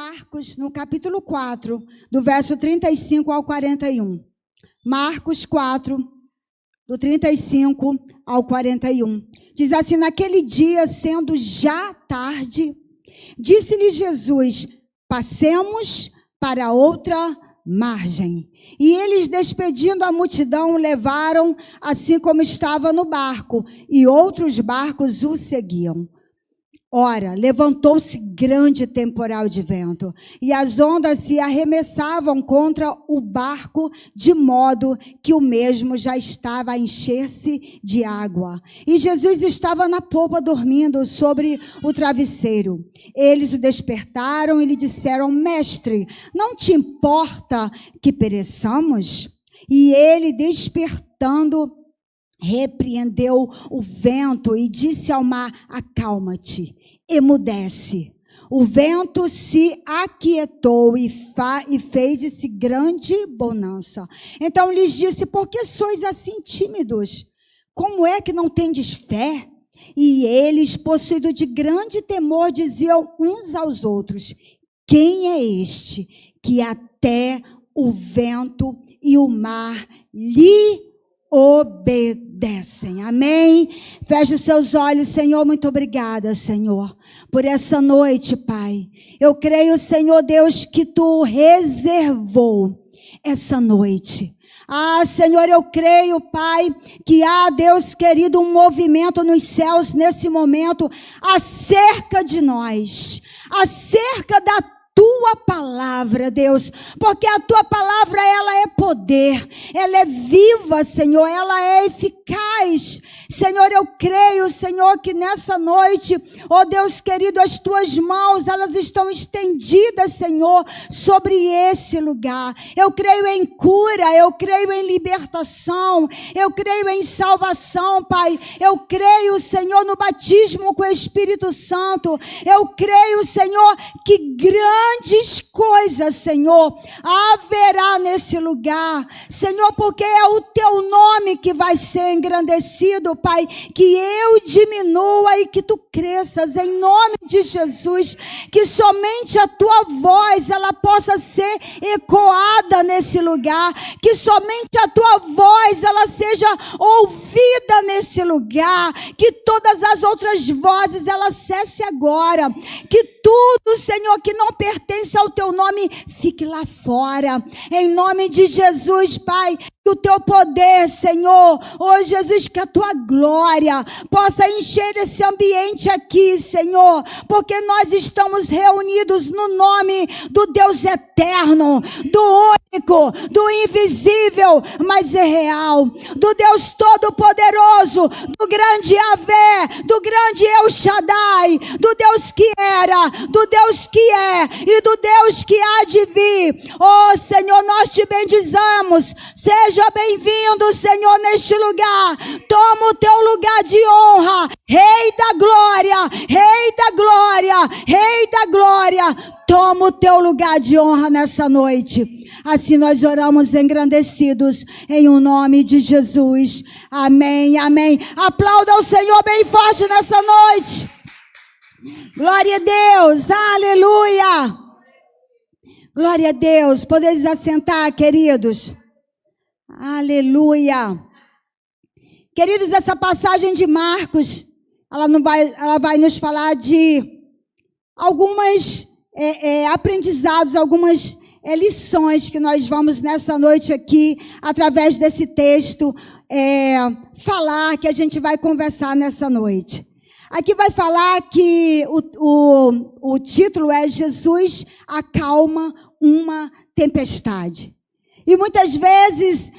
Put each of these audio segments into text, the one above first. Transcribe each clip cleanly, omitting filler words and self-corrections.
Marcos, no capítulo 4, do verso 35 ao 41. Marcos 4, do 35 ao 41. Diz assim: naquele dia, sendo já tarde, disse-lhe Jesus: passemos para outra margem. E eles, despedindo a multidão, o levaram assim como estava no barco, e outros barcos o seguiam. Ora, levantou-se grande temporal de vento, e as ondas se arremessavam contra o barco, de modo que o mesmo já estava a encher-se de água. E Jesus estava na popa dormindo sobre o travesseiro. Eles o despertaram e lhe disseram: mestre, não te importa que pereçamos? E ele, despertando, repreendeu o vento e disse ao mar: acalma-te, emudece. O vento se aquietou e fez-se grande bonança. Então lhes disse: por que sois assim tímidos? Como é que não tendes fé? E eles, possuídos de grande temor, diziam uns aos outros: quem é este que até o vento e o mar lhe obedecem? Amém? Feche os seus olhos. Senhor, muito obrigada, Senhor, por essa noite, Pai. Eu creio, Senhor Deus, que Tu reservou essa noite. Senhor, eu creio, Pai, que há, Deus querido, um movimento nos céus nesse momento acerca de nós, acerca da Tua palavra, Deus, porque a Tua palavra, ela é poder, ela é viva, Senhor, ela é eficaz. Senhor, eu creio, Senhor, que nessa noite, ó Deus querido, as Tuas mãos, elas estão estendidas, Senhor, sobre esse lugar. Eu creio em cura, eu creio em libertação, eu creio em salvação, Pai. Eu creio, Senhor, no batismo com o Espírito Santo. Eu creio, Senhor, que grandes coisas, Senhor, haverá nesse lugar, Senhor, porque é o Teu nome que vai ser engrandecido, Pai, que eu diminua e que Tu cresças, em nome de Jesus, que somente a Tua voz, ela possa ser ecoada nesse lugar, que somente a Tua voz, ela seja ouvida nesse lugar, que todas as outras vozes, ela cesse agora, que tudo, Senhor, que não pertence ao Teu nome, fique lá fora, em nome de Jesus, Pai. Que o Teu poder, Senhor, Jesus, que a Tua glória possa encher esse ambiente aqui, Senhor, porque nós estamos reunidos no nome do Deus eterno, do único, do invisível, mas é real, do Deus todo-poderoso, do grande Yahvé, do grande El Shaddai, do Deus que era, do Deus que é e do Deus que há de vir. Senhor, nós Te bendizamos. Seja bem-vindo, Senhor, neste lugar. Toma o Teu lugar de honra, Rei da glória, Rei da glória, Rei da glória. Toma o Teu lugar de honra nessa noite. Assim nós oramos engrandecidos em o nome de Jesus. Amém, amém. Aplauda o Senhor bem forte nessa noite. Glória a Deus, aleluia. Glória a Deus. Podeis assentar, queridos. Aleluia. Queridos, essa passagem de Marcos, ela vai nos falar de algumas aprendizados, algumas lições que nós vamos nessa noite aqui, através desse texto, falar, que a gente vai conversar nessa noite. Aqui vai falar que o título é Jesus acalma uma tempestade. E muitas vezes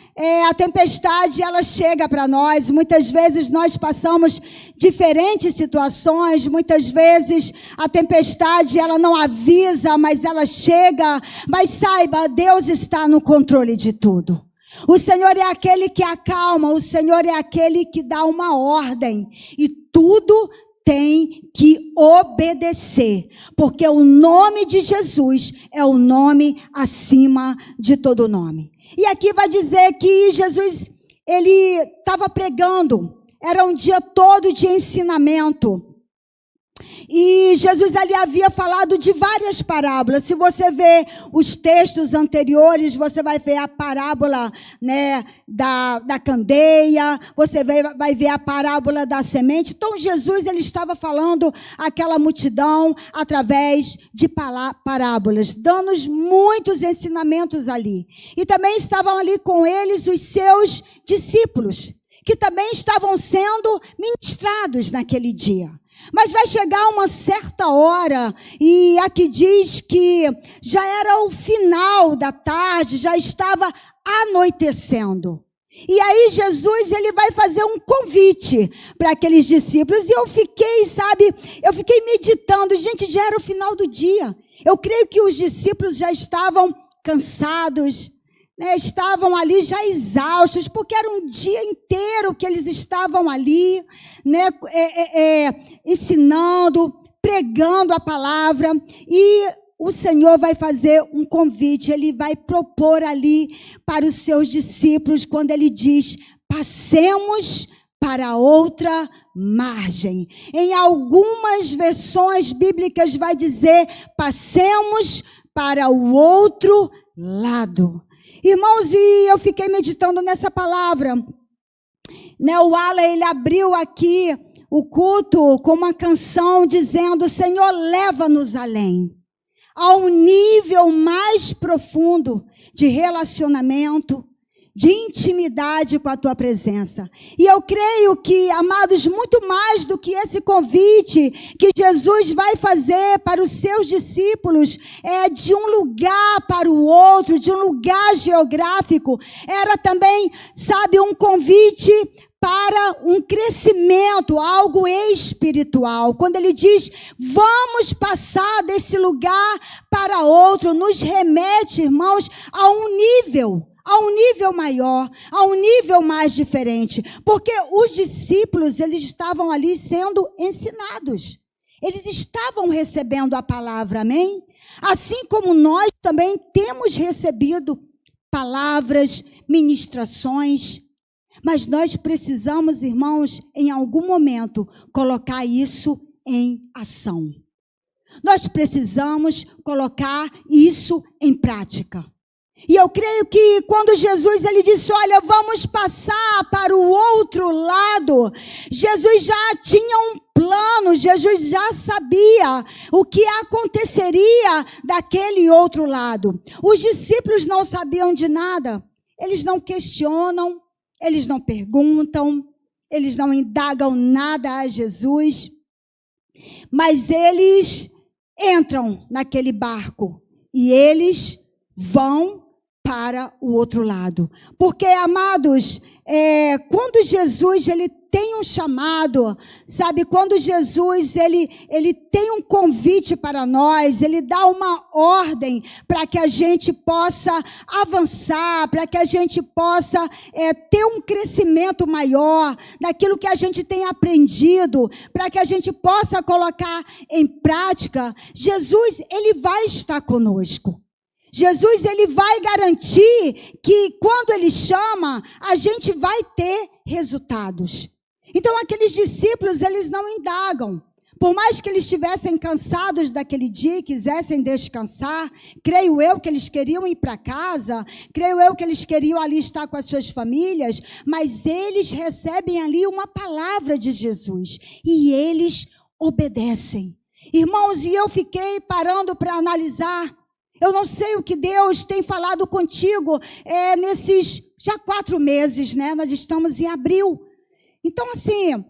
a tempestade, ela chega para nós, muitas vezes nós passamos diferentes situações, muitas vezes a tempestade, ela não avisa, mas ela chega. Mas saiba, Deus está no controle de tudo. O Senhor é aquele que acalma, o Senhor é aquele que dá uma ordem, e tudo tem que obedecer, porque o nome de Jesus é o nome acima de todo nome. E aqui vai dizer que Jesus, ele estava pregando, era um dia todo de ensinamento. E Jesus ali havia falado de várias parábolas. Se você ver os textos anteriores, você vai ver a parábola, né, da candeia, você vai ver a parábola da semente. Então, Jesus ele estava falando àquela multidão através de parábolas, dando muitos ensinamentos ali. E também estavam ali com eles os seus discípulos, que também estavam sendo ministrados naquele dia. Mas vai chegar uma certa hora, e aqui diz que já era o final da tarde, já estava anoitecendo. E aí Jesus ele vai fazer um convite para aqueles discípulos, e eu fiquei meditando, gente, já era o final do dia. Eu creio que os discípulos já estavam cansados, né, estavam ali já exaustos, porque era um dia inteiro que eles estavam ali, né, ensinando, pregando a palavra, e o Senhor vai fazer um convite, ele vai propor ali para os seus discípulos, quando ele diz, passemos para outra margem. Em algumas versões bíblicas vai dizer, passemos para o outro lado. Irmãos, e eu fiquei meditando nessa palavra, né? O Ala, ele abriu aqui o culto com uma canção dizendo, Senhor, leva-nos além, a um nível mais profundo de relacionamento, de intimidade com a tua presença. E eu creio que, amados, muito mais do que esse convite que Jesus vai fazer para os seus discípulos, de um lugar para o outro, de um lugar geográfico, era também, um convite para um crescimento, algo espiritual. Quando ele diz, vamos passar desse lugar para outro, nos remete, irmãos, a um nível maior, a um nível mais diferente, porque os discípulos, eles estavam ali sendo ensinados, eles estavam recebendo a palavra, amém? Assim como nós também temos recebido palavras, ministrações, mas nós precisamos, irmãos, em algum momento, colocar isso em ação. Nós precisamos colocar isso em prática. E eu creio que quando Jesus ele disse, olha, vamos passar para o outro lado, Jesus já tinha um plano, Jesus já sabia o que aconteceria daquele outro lado. Os discípulos não sabiam de nada, eles não questionam, eles não perguntam, eles não indagam nada a Jesus, mas eles entram naquele barco e eles vão para o outro lado. Porque, amados, quando Jesus ele tem um chamado, quando Jesus ele tem um convite para nós, ele dá uma ordem para que a gente possa avançar, para que a gente possa ter um crescimento maior naquilo que a gente tem aprendido, para que a gente possa colocar em prática, Jesus ele vai estar conosco. Jesus ele vai garantir que quando ele chama, a gente vai ter resultados. Então aqueles discípulos, eles não indagam. Por mais que eles estivessem cansados daquele dia e quisessem descansar, creio eu que eles queriam ir para casa, creio eu que eles queriam ali estar com as suas famílias, mas eles recebem ali uma palavra de Jesus e eles obedecem. Irmãos, e eu fiquei parando para analisar. Eu não sei o que Deus tem falado contigo nesses já 4 meses, né? Nós estamos em abril. Então, assim,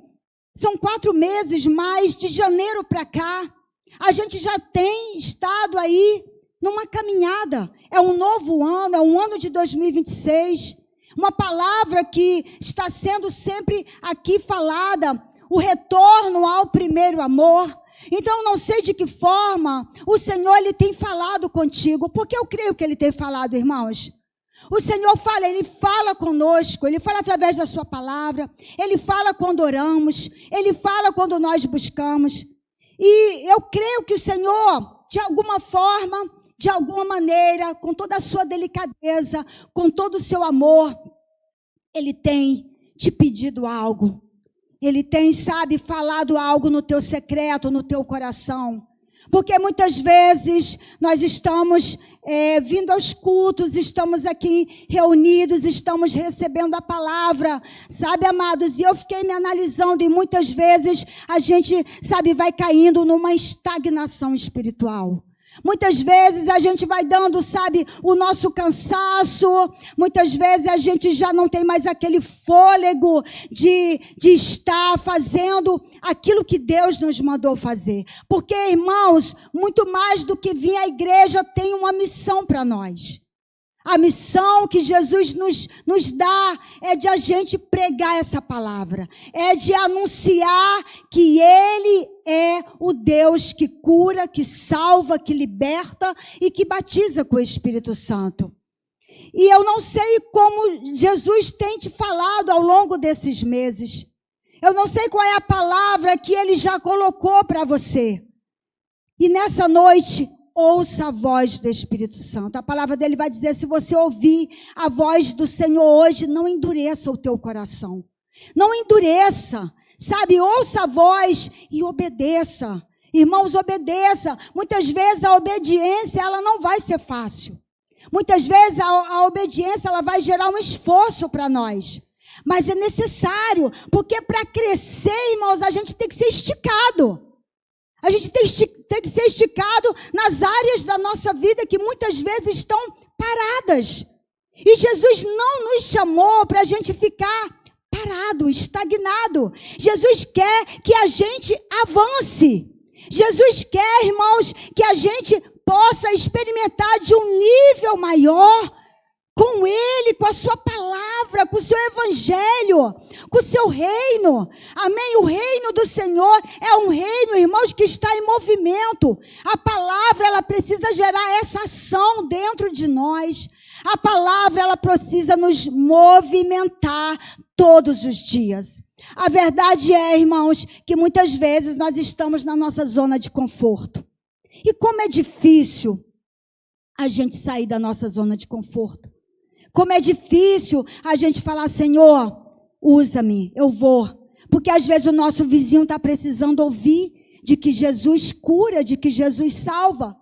são 4 meses, mas de janeiro para cá, a gente já tem estado aí numa caminhada. É um novo ano, é um ano de 2026. Uma palavra que está sendo sempre aqui falada, o retorno ao primeiro amor. Então, não sei de que forma o Senhor ele tem falado contigo, porque eu creio que ele tem falado, irmãos. O Senhor fala, ele fala conosco, ele fala através da sua palavra, ele fala quando oramos, ele fala quando nós buscamos. E eu creio que o Senhor, de alguma forma, de alguma maneira, com toda a sua delicadeza, com todo o seu amor, ele tem te pedido algo. Ele tem, sabe, falado algo no teu secreto, no teu coração. Porque muitas vezes nós estamos vindo aos cultos, estamos aqui reunidos, estamos recebendo a palavra, sabe, amados? E eu fiquei me analisando e muitas vezes a gente, sabe, vai caindo numa estagnação espiritual. Muitas vezes a gente vai dando, sabe, o nosso cansaço. Muitas vezes a gente já não tem mais aquele fôlego de estar fazendo aquilo que Deus nos mandou fazer. Porque, irmãos, muito mais do que vir à igreja, tem uma missão para nós. A missão que Jesus nos dá é de a gente pregar essa palavra. É de anunciar que Ele é o Deus que cura, que salva, que liberta e que batiza com o Espírito Santo. E eu não sei como Jesus tem te falado ao longo desses meses. Eu não sei qual é a palavra que Ele já colocou para você. E nessa noite, ouça a voz do Espírito Santo. A palavra dele vai dizer, se você ouvir a voz do Senhor hoje, não endureça o teu coração. Não endureça, sabe? Ouça a voz e obedeça. Irmãos, obedeça. Muitas vezes a obediência, ela não vai ser fácil. Muitas vezes a obediência, ela vai gerar um esforço para nós. Mas é necessário, porque para crescer, irmãos, a gente tem que ser esticado. A gente tem que ser esticado nas áreas da nossa vida que muitas vezes estão paradas. E Jesus não nos chamou para a gente ficar parado, estagnado. Jesus quer que a gente avance. Jesus quer, irmãos, que a gente possa experimentar de um nível maior com Ele, com a sua palavra, com o seu evangelho, com o seu reino. Amém? O reino do Senhor é um reino, irmãos, que está em movimento. A palavra, ela precisa gerar essa ação dentro de nós. A palavra, ela precisa nos movimentar todos os dias. A verdade é, irmãos, que muitas vezes nós estamos na nossa zona de conforto. E como é difícil a gente sair da nossa zona de conforto. Como é difícil a gente falar, Senhor, usa-me, eu vou. Porque às vezes o nosso vizinho está precisando ouvir de que Jesus cura, de que Jesus salva.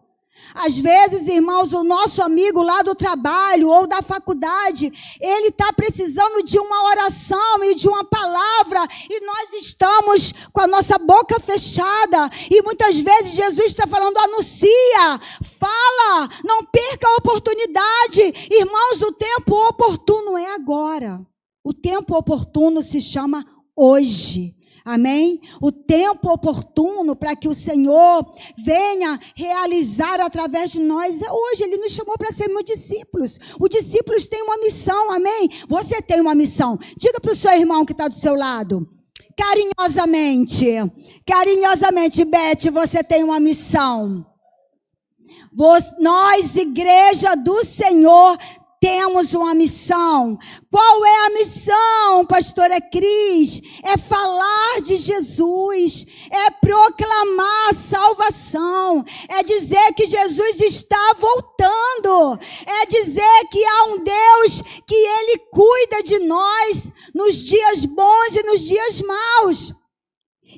Às vezes, irmãos, o nosso amigo lá do trabalho ou da faculdade, ele está precisando de uma oração e de uma palavra, e nós estamos com a nossa boca fechada, e muitas vezes Jesus está falando, anuncia, fala, não perca a oportunidade. Irmãos, o tempo oportuno é agora. O tempo oportuno se chama hoje. Amém? O tempo oportuno para que o Senhor venha realizar através de nós é hoje. Ele nos chamou para sermos discípulos. Os discípulos têm uma missão, amém? Você tem uma missão. Diga para o seu irmão que está do seu lado. Carinhosamente, Beth, você tem uma missão. Nós, igreja do Senhor, temos uma missão. Qual é a missão, pastora Cris? É falar de Jesus, é proclamar a salvação, é dizer que Jesus está voltando, é dizer que há um Deus que Ele cuida de nós nos dias bons e nos dias maus.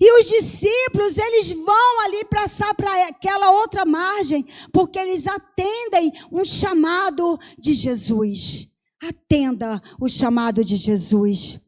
E os discípulos, eles vão ali passar para aquela outra margem, porque eles atendem um chamado de Jesus. Atenda o chamado de Jesus.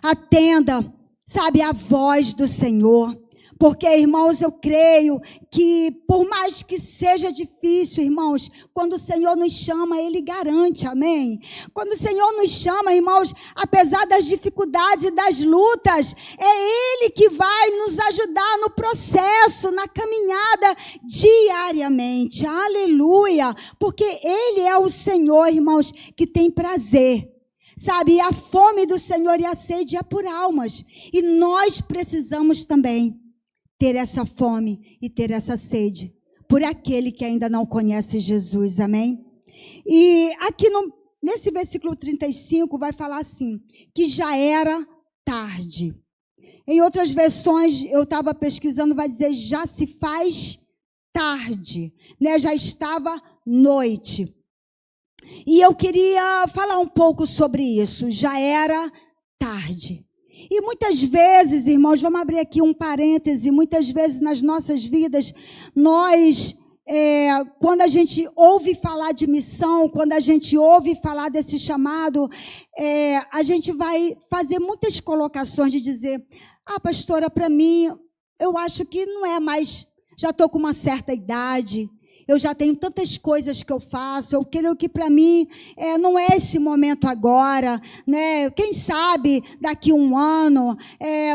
Atenda, sabe, a voz do Senhor. Porque, irmãos, eu creio que por mais que seja difícil, irmãos, quando o Senhor nos chama, Ele garante, amém? Quando o Senhor nos chama, irmãos, apesar das dificuldades e das lutas, é Ele que vai nos ajudar no processo, na caminhada diariamente, aleluia, porque Ele é o Senhor, irmãos, que tem prazer. Sabe, a fome do Senhor e a sede é por almas, e nós precisamos também ter essa fome e ter essa sede por aquele que ainda não conhece Jesus, amém? E aqui nesse versículo 35 vai falar assim, que já era tarde. Em outras versões, eu estava pesquisando, vai dizer, já se faz tarde, né? Já estava noite. E eu queria falar um pouco sobre isso, já era tarde. E muitas vezes, irmãos, vamos abrir aqui um parêntese, muitas vezes nas nossas vidas, nós, quando a gente ouve falar de missão, quando a gente ouve falar desse chamado, a gente vai fazer muitas colocações de dizer, pastora, para mim, eu acho que não é mais, já estou com uma certa idade, eu já tenho tantas coisas que eu faço, eu creio que para mim não é esse momento agora, né? Quem sabe daqui um ano,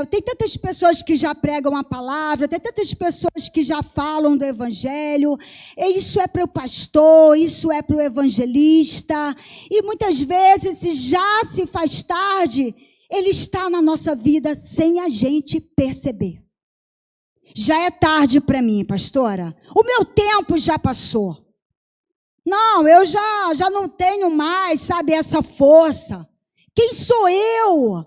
tem tantas pessoas que já pregam a palavra, tem tantas pessoas que já falam do evangelho, e isso é para o pastor, isso é para o evangelista, e muitas vezes, se já se faz tarde, ele está na nossa vida sem a gente perceber. Já é tarde para mim, pastora. O meu tempo já passou. Não, eu já não tenho mais, sabe, essa força. Quem sou eu?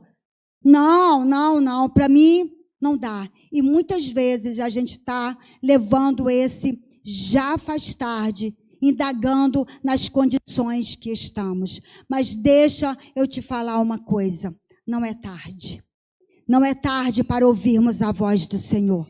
Não, para mim não dá. E muitas vezes a gente está levando esse já faz tarde, indagando nas condições que estamos. Mas deixa eu te falar uma coisa, não é tarde. Não é tarde para ouvirmos a voz do Senhor.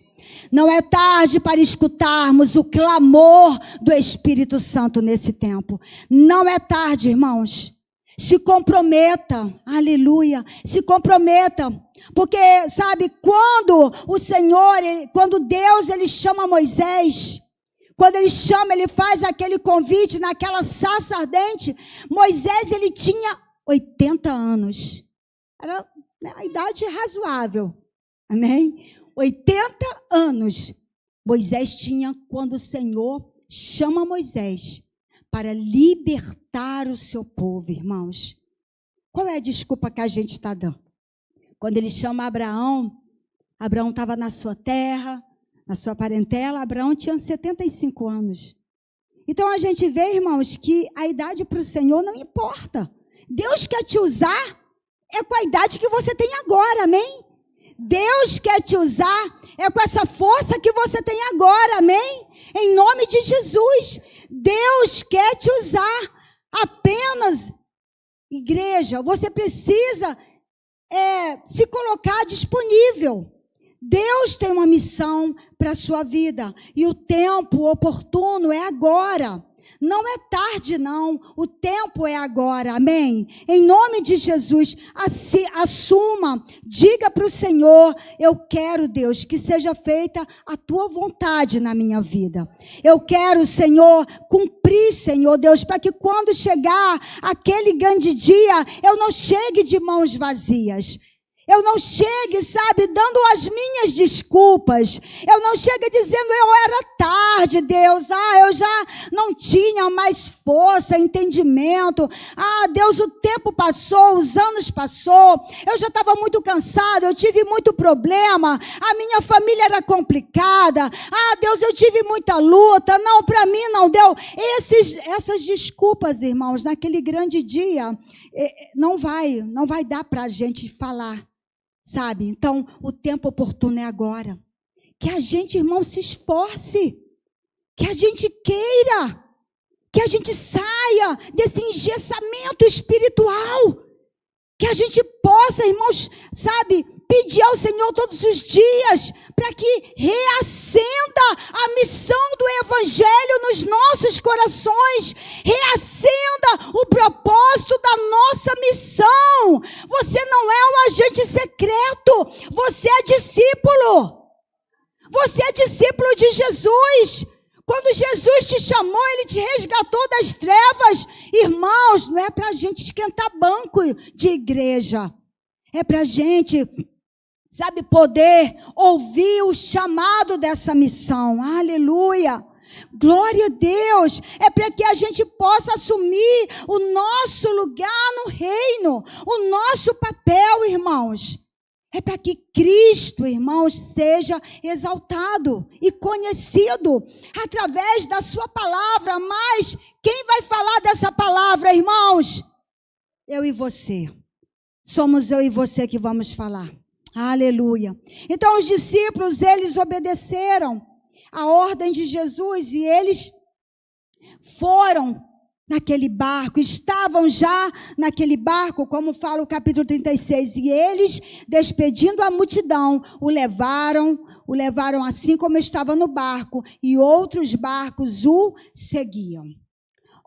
Não é tarde para escutarmos o clamor do Espírito Santo nesse tempo. Não é tarde, irmãos. Se comprometa, aleluia, se comprometa. Porque, sabe, quando o Senhor, quando Deus, ele chama Moisés, quando ele chama, ele faz aquele convite naquela sarça ardente, Moisés, ele tinha 80 anos. Era a idade razoável, amém? 80 anos Moisés tinha quando o Senhor chama Moisés para libertar o seu povo, irmãos. Qual é a desculpa que a gente está dando? Quando ele chama Abraão, Abraão estava na sua terra, na sua parentela, Abraão tinha 75 anos. Então a gente vê, irmãos, que a idade para o Senhor não importa. Deus quer te usar, com a idade que você tem agora, amém? Deus quer te usar, com essa força que você tem agora, amém? Em nome de Jesus, Deus quer te usar. Apenas, igreja, você precisa se colocar disponível. Deus tem uma missão para a sua vida, e o tempo oportuno é agora. Não é tarde, não. O tempo é agora, amém? Em nome de Jesus, assuma, diga para o Senhor, eu quero, Deus, que seja feita a tua vontade na minha vida. Eu quero, Senhor, cumprir, Senhor, Deus, para que quando chegar aquele grande dia, eu não chegue de mãos vazias. Eu não chegue, sabe, dando as minhas desculpas. Eu não chegue dizendo, eu era tarde, Deus. Eu já não tinha mais força, entendimento. Deus, o tempo passou, os anos passou. Eu já estava muito cansada, eu tive muito problema. A minha família era complicada. Deus, eu tive muita luta. Não, para mim não deu. Essas desculpas, irmãos, naquele grande dia, não vai dar para a gente falar. Sabe? Então, o tempo oportuno é agora. Que a gente, irmão, se esforce. Que a gente queira. Que a gente saia desse engessamento espiritual. Que a gente possa, irmãos, sabe, pedir ao Senhor todos os dias para que reacenda a missão do Evangelho nos nossos corações, reacenda o propósito da nossa missão. Você não é um agente secreto, você é discípulo. Você é discípulo de Jesus. Quando Jesus te chamou, Ele te resgatou das trevas. Irmãos, não é para a gente esquentar banco de igreja. É para a gente, sabe, poder ouvir o chamado dessa missão. Aleluia. Glória a Deus. É para que a gente possa assumir o nosso lugar no reino. O nosso papel, irmãos. É para que Cristo, irmãos, seja exaltado e conhecido através da sua palavra. Mas quem vai falar dessa palavra, irmãos? Eu e você. Somos eu e você que vamos falar. Aleluia. Então os discípulos, eles obedeceram a ordem de Jesus e eles foram naquele barco, estavam já naquele barco, como fala o capítulo 36, e eles, despedindo a multidão, o levaram assim como estava no barco, e outros barcos o seguiam.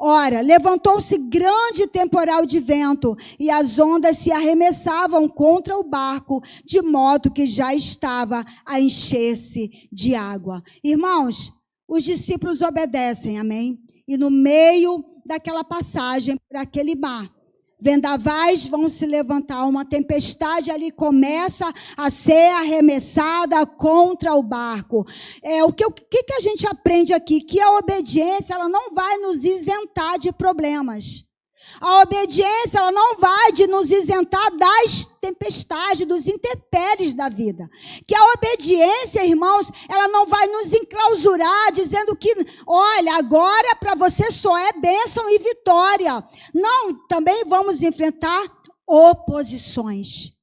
Ora, levantou-se grande temporal de vento, e as ondas se arremessavam contra o barco, de modo que já estava a encher-se de água. Irmãos, os discípulos obedecem, amém? E no meio daquela passagem, por aquele mar, vendavais vão se levantar, uma tempestade ali começa a ser arremessada contra o barco. O que a gente aprende aqui? Que a obediência, ela não vai nos isentar de problemas. A obediência, ela não vai nos isentar das tempestades, dos intempéries da vida. Que a obediência, irmãos, ela não vai nos enclausurar, dizendo que, olha, agora para você só é bênção e vitória. Não, também vamos enfrentar oposições.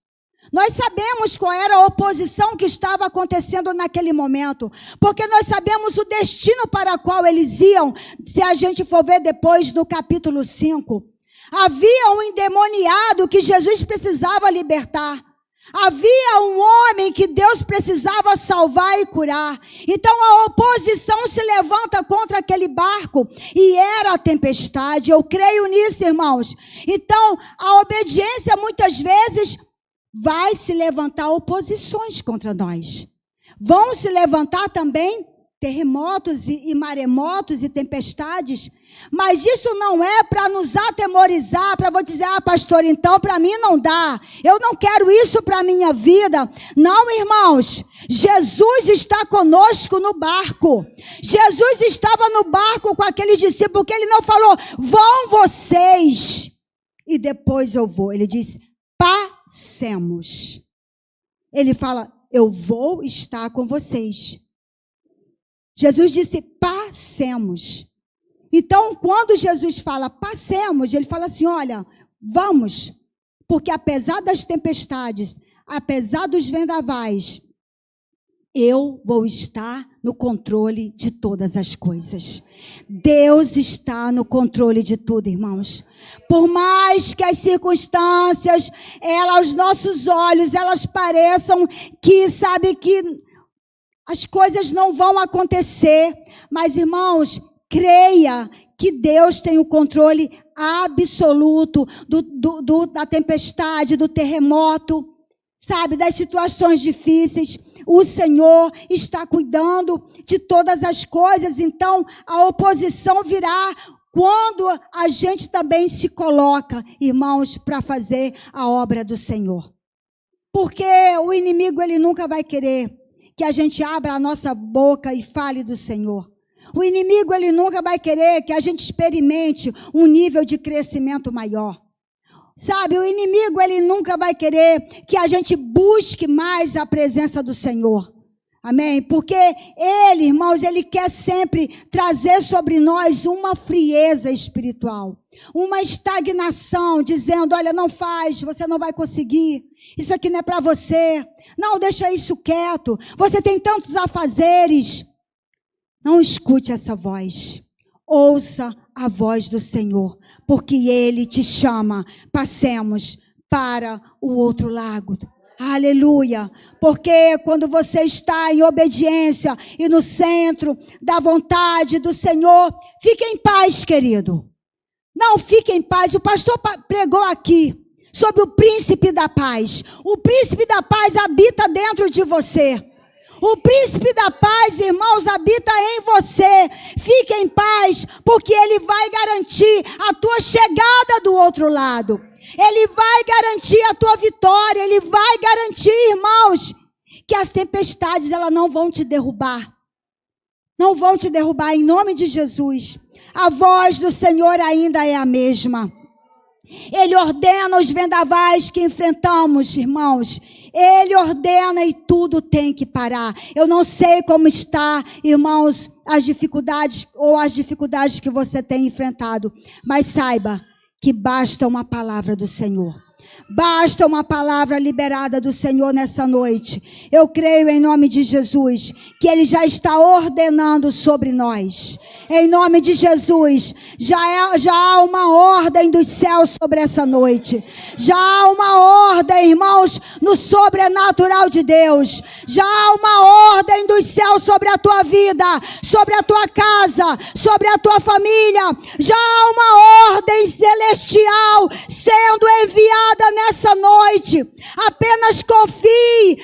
Nós sabemos qual era a oposição que estava acontecendo naquele momento, porque nós sabemos o destino para o qual eles iam, se a gente for ver depois no capítulo 5. Havia um endemoniado que Jesus precisava libertar. Havia um homem que Deus precisava salvar e curar. Então a oposição se levanta contra aquele barco e era a tempestade. Eu creio nisso, irmãos. Então a obediência muitas vezes vai se levantar oposições contra nós. Vão se levantar também terremotos e maremotos e tempestades. Mas isso não é para nos atemorizar, para vou dizer, pastor, então para mim não dá. Eu não quero isso para a minha vida. Não, irmãos. Jesus está conosco no barco. Jesus estava no barco com aqueles discípulos, porque ele não falou, vão vocês e depois eu vou. Ele disse, passemos. Ele fala, eu vou estar com vocês. Jesus disse, passemos. Então, quando Jesus fala, passemos, ele fala assim, olha, vamos, porque apesar das tempestades, apesar dos vendavais, eu vou estar no controle de todas as coisas. Deus está no controle de tudo, irmãos. Por mais que as circunstâncias, aos nossos olhos, elas pareçam que, sabe, que as coisas não vão acontecer, mas, irmãos, creia que Deus tem o controle absoluto da tempestade, do terremoto, sabe, das situações difíceis. O Senhor está cuidando de todas as coisas. Então, a oposição virá quando a gente também se coloca, irmãos, para fazer a obra do Senhor. Porque o inimigo, ele nunca vai querer que a gente abra a nossa boca e fale do Senhor. O inimigo, ele nunca vai querer que a gente experimente um nível de crescimento maior. Sabe, o inimigo, ele nunca vai querer que a gente busque mais a presença do Senhor. Amém? Porque ele, irmãos, ele quer sempre trazer sobre nós uma frieza espiritual. Uma estagnação, dizendo, olha, não faz, você não vai conseguir. Isso aqui não é para você. Não, deixa isso quieto. Você tem tantos afazeres. Não escute essa voz. Ouça a voz do Senhor, porque Ele te chama. Passemos para o outro lado. Aleluia. Porque quando você está em obediência e no centro da vontade do Senhor, fique em paz, querido. Não, fique em paz. O pastor pregou aqui sobre o príncipe da paz. O príncipe da paz habita dentro de você. O príncipe da paz, irmãos, habita em você. Fique em paz, porque ele vai garantir a tua chegada do outro lado. Ele vai garantir a tua vitória. Ele vai garantir, irmãos, que as tempestades, elas não vão te derrubar. Não vão te derrubar, em nome de Jesus. A voz do Senhor ainda é a mesma. Ele ordena os vendavais que enfrentamos, irmãos. Ele ordena e tudo tem que parar. Eu não sei como está, irmãos, as dificuldades que você tem enfrentado. Mas saiba que basta uma palavra do Senhor. Basta uma palavra liberada do Senhor nessa noite. Eu creio em nome de Jesus que Ele já está ordenando sobre nós. Em nome de Jesus, já há uma ordem dos céus sobre essa noite. Já há uma ordem, irmãos, no sobrenatural de Deus. Já há uma ordem dos céus sobre a tua vida, sobre a tua casa, sobre a tua família. Já há uma ordem celestial sendo enviada nessa noite. Apenas confie,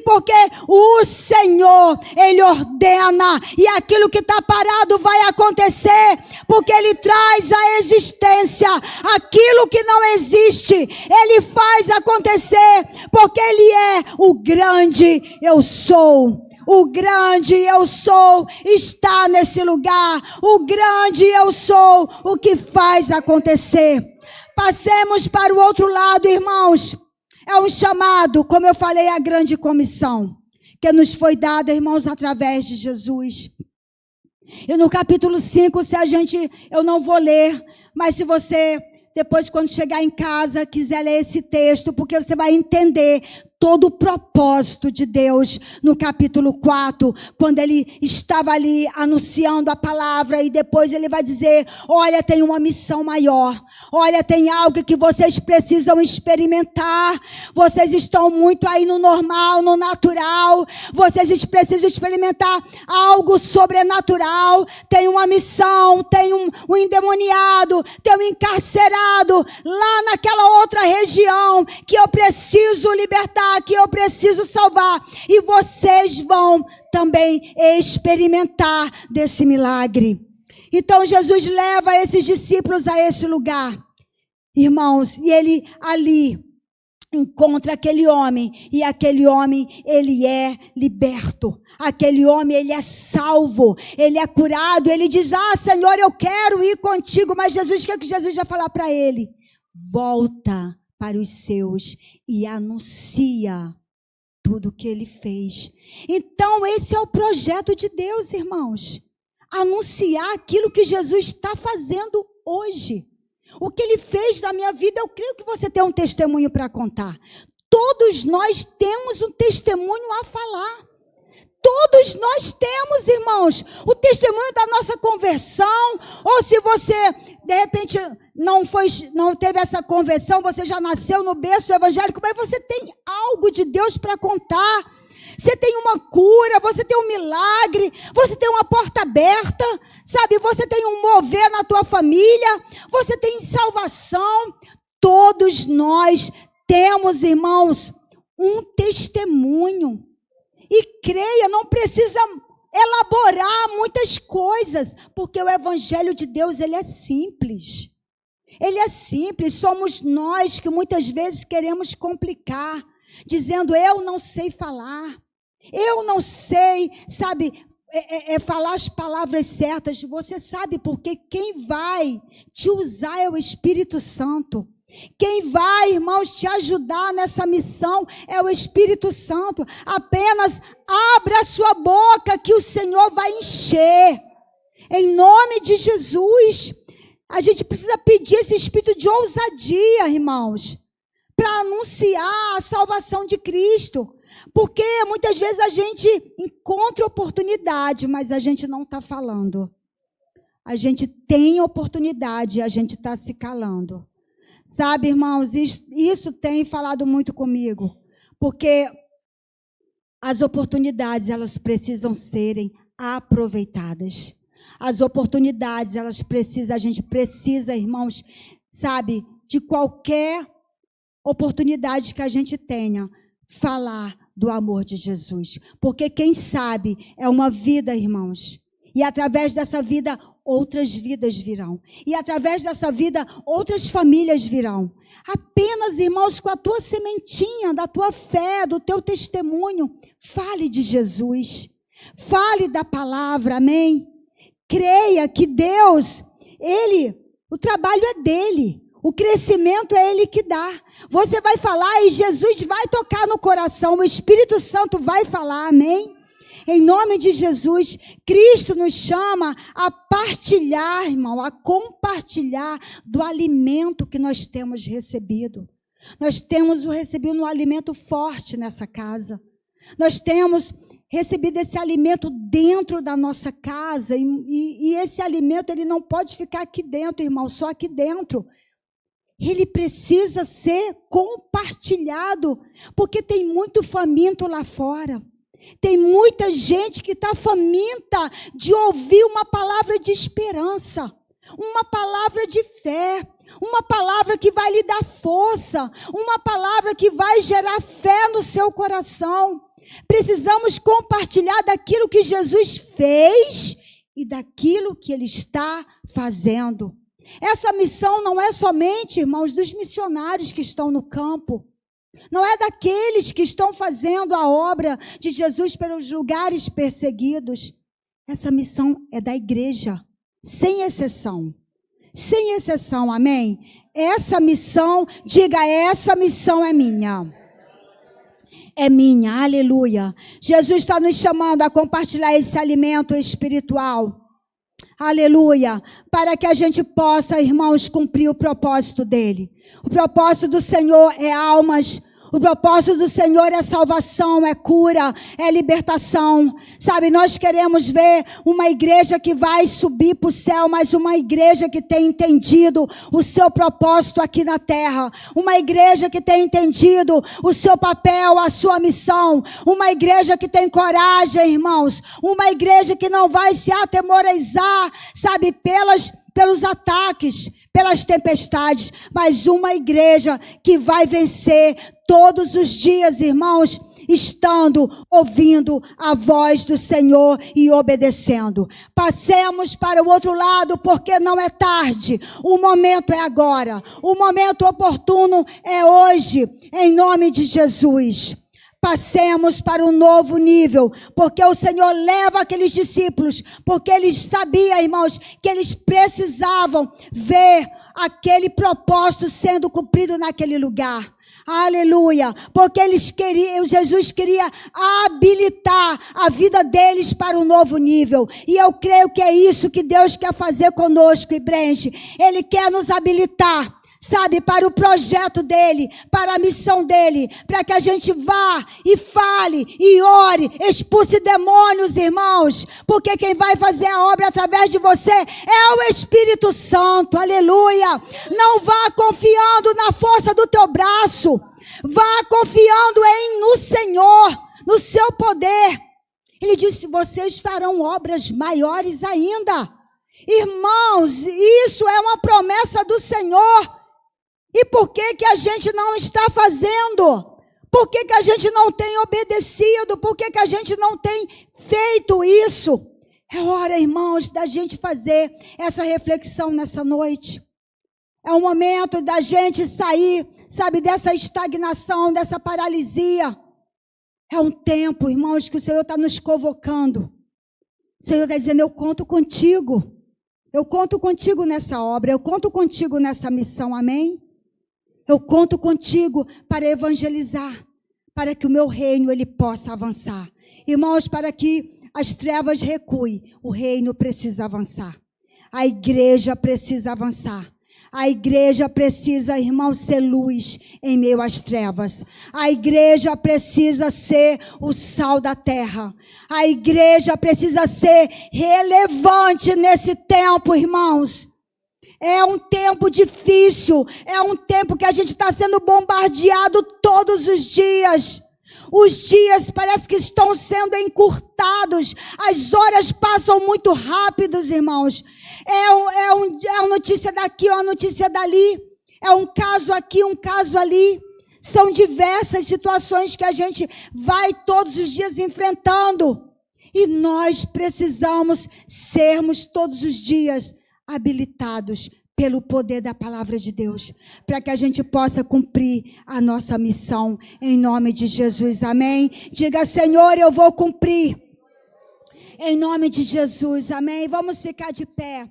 porque o Senhor, Ele ordena, e aquilo que está parado vai acontecer, porque Ele traz à existência aquilo que não existe. Ele faz acontecer, porque Ele é o grande eu sou. O grande eu sou está nesse lugar. O grande eu sou, o que faz acontecer. Passemos para o outro lado, irmãos. É um chamado, como eu falei, a grande comissão, que nos foi dada, irmãos, através de Jesus. E no capítulo 5, eu não vou ler, mas se você, depois quando chegar em casa, quiser ler esse texto, porque você vai entender todo o propósito de Deus no capítulo 4, quando Ele estava ali anunciando a palavra, e depois Ele vai dizer, olha, tem uma missão maior, olha, tem algo que vocês precisam experimentar, vocês estão muito aí no normal, no natural, vocês precisam experimentar algo sobrenatural, tem uma missão, tem um endemoniado, tem um encarcerado, lá naquela outra região, que eu preciso libertar, que eu preciso salvar, e vocês vão também experimentar desse milagre. Então Jesus leva esses discípulos a esse lugar, irmãos, e Ele ali encontra aquele homem, e aquele homem, ele é liberto, aquele homem, ele é salvo, ele é curado, ele diz, Senhor, eu quero ir contigo, mas Jesus, o que Jesus vai falar para ele? Volta para os seus e anuncia tudo o que ele fez. Então esse é o projeto de Deus, irmãos, anunciar aquilo que Jesus está fazendo hoje. O que Ele fez na minha vida, eu creio que você tem um testemunho para contar. Todos nós temos um testemunho a falar. Todos nós temos, irmãos, o testemunho da nossa conversão. Ou se você, de repente, não teve essa conversão, você já nasceu no berço evangélico, mas você tem algo de Deus para contar. Você tem uma cura, você tem um milagre, você tem uma porta aberta, sabe? Você tem um mover na tua família, você tem salvação. Todos nós temos, irmãos, um testemunho. E creia, não precisa elaborar muitas coisas, porque o evangelho de Deus, ele é simples. Ele é simples, somos nós que muitas vezes queremos complicar, dizendo, eu não sei falar, eu não sei, sabe, falar as palavras certas. Você sabe, porque quem vai te usar é o Espírito Santo. Quem vai, irmãos, te ajudar nessa missão é o Espírito Santo. Apenas abra a sua boca que o Senhor vai encher. Em nome de Jesus, a gente precisa pedir esse espírito de ousadia, irmãos, para anunciar a salvação de Cristo. Porque muitas vezes a gente encontra oportunidade, mas a gente não está falando. A gente tem oportunidade e a gente está se calando. Sabe, irmãos, isso tem falado muito comigo. Porque as oportunidades, elas precisam serem aproveitadas. As oportunidades, a gente precisa, irmãos, sabe, de qualquer oportunidade que a gente tenha, falar do amor de Jesus. Porque quem sabe é uma vida, irmãos. E através dessa vida, outras vidas virão. E através dessa vida, outras famílias virão. Apenas, irmãos, com a tua sementinha, da tua fé, do teu testemunho, fale de Jesus. Fale da palavra, amém? Creia que Deus, o trabalho é dele. O crescimento é Ele que dá. Você vai falar e Jesus vai tocar no coração. O Espírito Santo vai falar, amém? Em nome de Jesus, Cristo nos chama a partilhar, irmão, a compartilhar do alimento que nós temos recebido. Nós temos recebido um alimento forte nessa casa. Nós temos recebido esse alimento dentro da nossa casa. E esse alimento, ele não pode ficar aqui dentro, irmão, só aqui dentro. Ele precisa ser compartilhado, porque tem muito faminto lá fora. Tem muita gente que está faminta de ouvir uma palavra de esperança, uma palavra de fé, uma palavra que vai lhe dar força, uma palavra que vai gerar fé no seu coração. Precisamos compartilhar daquilo que Jesus fez e daquilo que Ele está fazendo. Essa missão não é somente, irmãos, dos missionários que estão no campo. Não é daqueles que estão fazendo a obra de Jesus pelos lugares perseguidos. Essa missão é da igreja, sem exceção. Sem exceção, amém? Essa missão, diga, essa missão é minha. É minha, aleluia. Jesus está nos chamando a compartilhar esse alimento espiritual. Aleluia. Para que a gente possa, irmãos, cumprir o propósito dele. O propósito do Senhor é almas. O propósito do Senhor é salvação, é cura, é libertação. Sabe, nós queremos ver uma igreja que vai subir para o céu, mas uma igreja que tem entendido o seu propósito aqui na terra. Uma igreja que tem entendido o seu papel, a sua missão. Uma igreja que tem coragem, irmãos. Uma igreja que não vai se atemorizar, sabe, pelos ataques, pelas tempestades, mas uma igreja que vai vencer todos os dias, irmãos, estando ouvindo a voz do Senhor e obedecendo. Passemos para o outro lado, porque não é tarde. O momento é agora. O momento oportuno é hoje, em nome de Jesus. Passemos para um novo nível, porque o Senhor leva aqueles discípulos, porque eles sabiam, irmãos, que eles precisavam ver aquele propósito sendo cumprido naquele lugar. Aleluia, porque Jesus queria habilitar a vida deles para um novo nível, e eu creio que é isso que Deus quer fazer conosco, Ibranche. Ele quer nos habilitar, sabe, para o projeto dele, para a missão dele, para que a gente vá e fale e ore, expulse demônios, irmãos, porque quem vai fazer a obra através de você é o Espírito Santo, aleluia. Não vá confiando na força do teu braço, vá confiando no Senhor, no seu poder. Ele disse, vocês farão obras maiores ainda. Irmãos, isso é uma promessa do Senhor. E por que a gente não está fazendo? Por que a gente não tem obedecido? Por que a gente não tem feito isso? É hora, irmãos, da gente fazer essa reflexão nessa noite. É o momento da gente sair, sabe, dessa estagnação, dessa paralisia. É um tempo, irmãos, que o Senhor está nos convocando. O Senhor está dizendo, eu conto contigo. Eu conto contigo nessa obra, eu conto contigo nessa missão, amém? Eu conto contigo para evangelizar, para que o meu reino ele possa avançar. Irmãos, para que as trevas recuem, o reino precisa avançar. A igreja precisa avançar. A igreja precisa, irmãos, ser luz em meio às trevas. A igreja precisa ser o sal da terra. A igreja precisa ser relevante nesse tempo, irmãos. É um tempo difícil, é um tempo que a gente está sendo bombardeado todos os dias. Os dias parece que estão sendo encurtados, as horas passam muito rápidos, irmãos. É uma notícia daqui, uma notícia dali, é um caso aqui, um caso ali. São diversas situações que a gente vai todos os dias enfrentando. E nós precisamos sermos todos os dias habilitados pelo poder da palavra de Deus, para que a gente possa cumprir a nossa missão, em nome de Jesus, amém? Diga, Senhor, eu vou cumprir, em nome de Jesus, amém? Vamos ficar de pé.